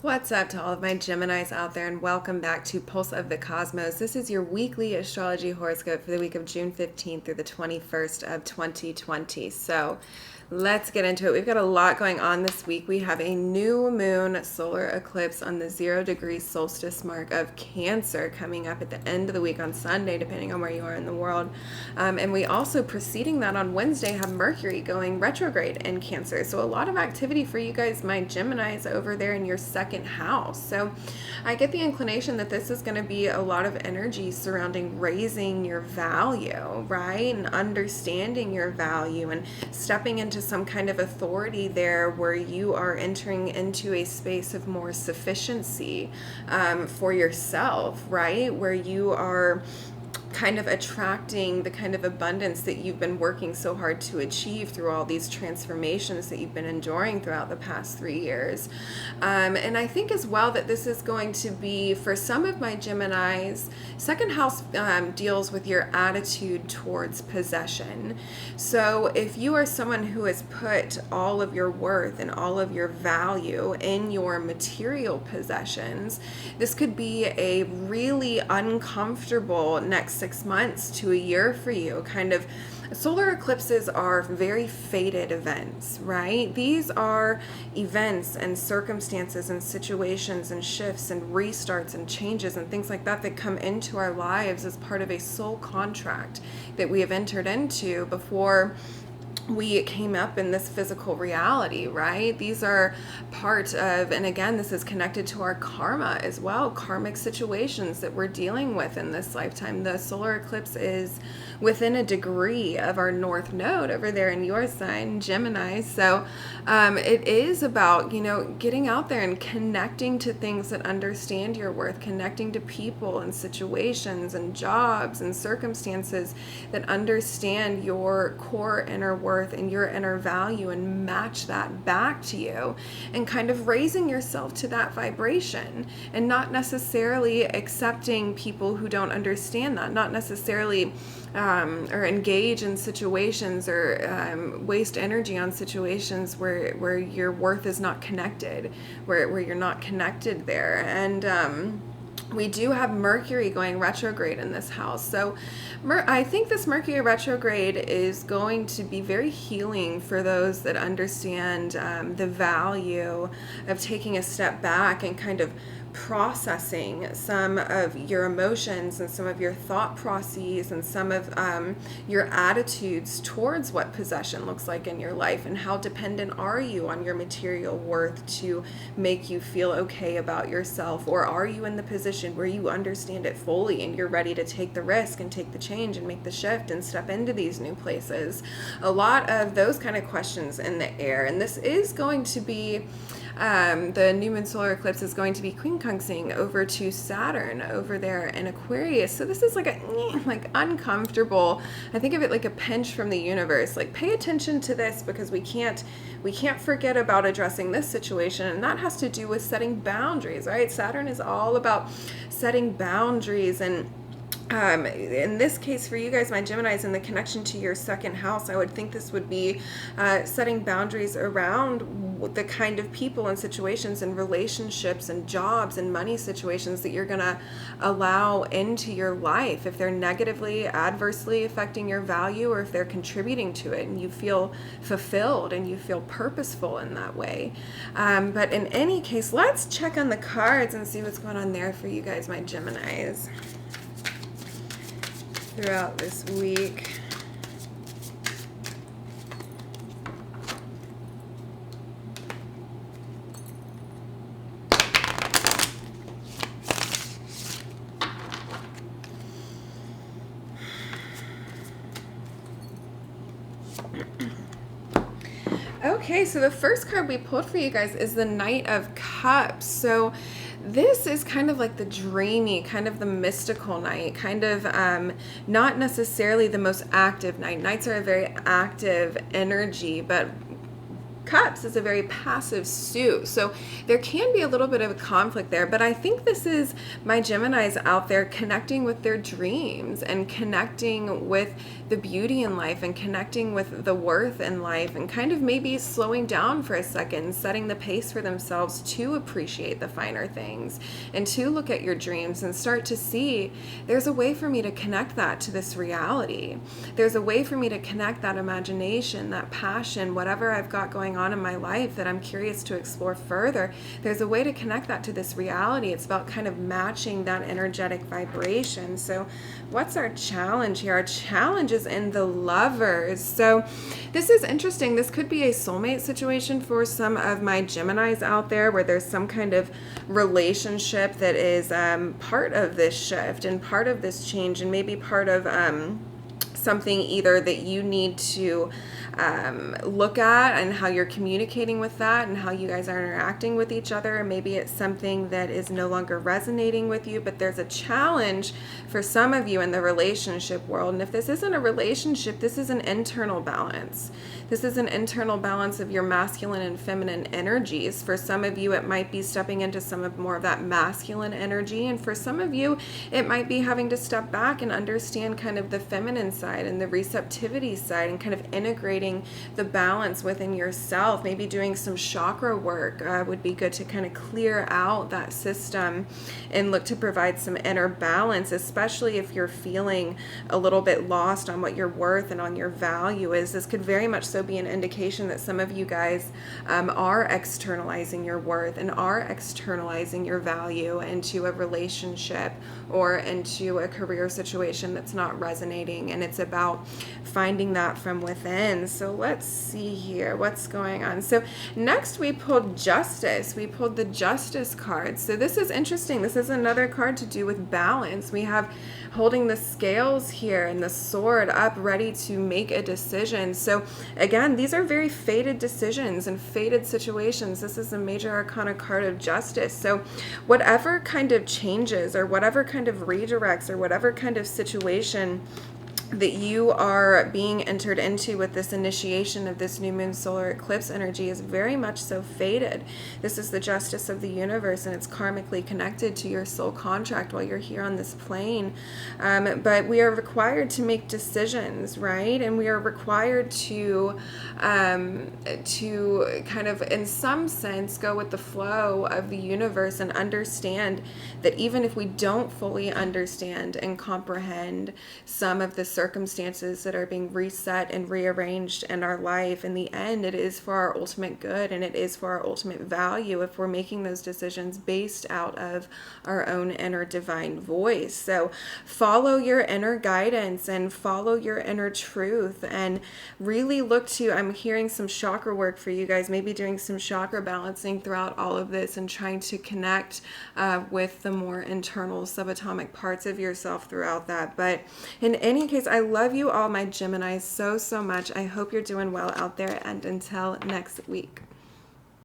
What's up to all of my Geminis out there, and welcome back to Pulse of the Cosmos. This is your weekly astrology horoscope for the week of June 15th through the 21st of 2020. So let's get into it. We've got a lot going on this week. We have a new moon solar eclipse on the 0-degree solstice mark of Cancer coming up at the end of the week on Sunday, depending on where you are in the world. And we also, preceding that on Wednesday, have Mercury going retrograde in Cancer. So a lot of activity for you guys, my Geminis, over there in your second house. So I get the inclination that this is going to be a lot of energy surrounding raising your value, right? And understanding your value and stepping into some kind of authority there where you are entering into a space of more sufficiency for yourself, right? Where you are kind of attracting the kind of abundance that you've been working so hard to achieve through all these transformations that you've been enduring throughout the past 3 years. And I think as well that this is going to be, for some of my Geminis, second house deals with your attitude towards possession. So if you are someone who has put all of your worth and all of your value in your material possessions, this could be a really uncomfortable next 6 months to a year for you. Kind of solar eclipses are very fated events, right? These are events and circumstances and situations and shifts and restarts and changes and things like that that come into our lives as part of a soul contract that we have entered into before we came up in this physical reality, right? These are part of, and again, this is connected to our karma as well, karmic situations that we're dealing with in this lifetime. The solar eclipse is within a degree of our north node over there in your sign, Gemini. So it is about, getting out there and connecting to things that understand your worth, connecting to people and situations and jobs and circumstances that understand your core inner worth and your inner value and match that back to you, and kind of raising yourself to that vibration and not necessarily accepting people who don't understand that, not necessarily or engage in situations or waste energy on situations where your worth is not connected, where you're not connected there. And we do have Mercury going retrograde in this house. So I think this Mercury retrograde is going to be very healing for those that understand the value of taking a step back and kind of processing some of your emotions and some of your thought processes and some of your attitudes towards what possession looks like in your life, and how dependent are you on your material worth to make you feel okay about yourself, or are you in the position where you understand it fully and you're ready to take the risk and take the change and make the shift and step into these new places. A lot of those kind of questions in the air, and this is going to be the new moon solar eclipse is going to be quincunxing over to Saturn over there in Aquarius. So this is like uncomfortable. I think of it like a pinch from the universe. Like, pay attention to this, because we can't forget about addressing this situation, and that has to do with setting boundaries, right? Saturn is all about setting boundaries, and in this case for you guys, my Geminis, in the connection to your second house, I would think this would be setting boundaries around the kind of people and situations and relationships and jobs and money situations that you're going to allow into your life, if they're negatively, adversely affecting your value, or if they're contributing to it and you feel fulfilled and you feel purposeful in that way. But in any case, let's check on the cards and see what's going on there for you guys, my Geminis, throughout this week. Okay, so the first card we pulled for you guys is the Knight of Cups. So this is kind of like the dreamy, kind of the mystical night, kind of not necessarily the most active night. Nights are a very active energy, but Cups is a very passive suit. So there can be a little bit of a conflict there, but I think this is my Geminis out there connecting with their dreams and connecting with the beauty in life and connecting with the worth in life, and kind of maybe slowing down for a second, setting the pace for themselves to appreciate the finer things and to look at your dreams and start to see there's a way for me to connect that to this reality. There's a way for me to connect that imagination, that passion, whatever I've got going on in my life that I'm curious to explore further. There's a way to connect that to this reality. It's about kind of matching that energetic vibration. So what's our challenge here? Our challenge is in the Lovers. So this is interesting. This could be a soulmate situation for some of my Geminis out there, where there's some kind of relationship that is part of this shift and part of this change, and maybe part of something either that you need to look at and how you're communicating with that and how you guys are interacting with each other. And maybe it's something that is no longer resonating with you, but there's a challenge for some of you in the relationship world. And if this isn't a relationship, this is an internal balance. This is an internal balance of your masculine and feminine energies. For some of you, it might be stepping into some of more of that masculine energy. And for some of you, it might be having to step back and understand kind of the feminine side and the receptivity side, and kind of integrating the balance within yourself. Maybe doing some chakra work would be good to kind of clear out that system and look to provide some inner balance, especially if you're feeling a little bit lost on what your worth and on your value is. This could very much so be an indication that some of you guys are externalizing your worth and are externalizing your value into a relationship or into a career situation that's not resonating, and it's about finding that from within. So let's see here what's going on. So next we pulled Justice. We pulled the Justice card. So this is interesting. This is another card to do with balance. We have holding the scales here and the sword up, ready to make a decision. So again, these are very fated decisions and fated situations. This is a major arcana card of Justice. So whatever kind of changes or whatever kind of redirects or whatever kind of situation that you are being entered into with this initiation of this new moon solar eclipse energy is very much so fated. This is the justice of the universe, and it's karmically connected to your soul contract while you're here on this plane. But we are required to make decisions, right? And we are required to kind of, in some sense, go with the flow of the universe and understand that even if we don't fully understand and comprehend some of the circumstances that are being reset and rearranged in our life, in the end, it is for our ultimate good and it is for our ultimate value if we're making those decisions based out of our own inner divine voice. So follow your inner guidance and follow your inner truth, and really look to, I'm hearing some chakra work for you guys, maybe doing some chakra balancing throughout all of this and trying to connect with the more internal subatomic parts of yourself throughout that. But in any case, I love you all, my Geminis, so much. I hope you're doing well out there, and until next week.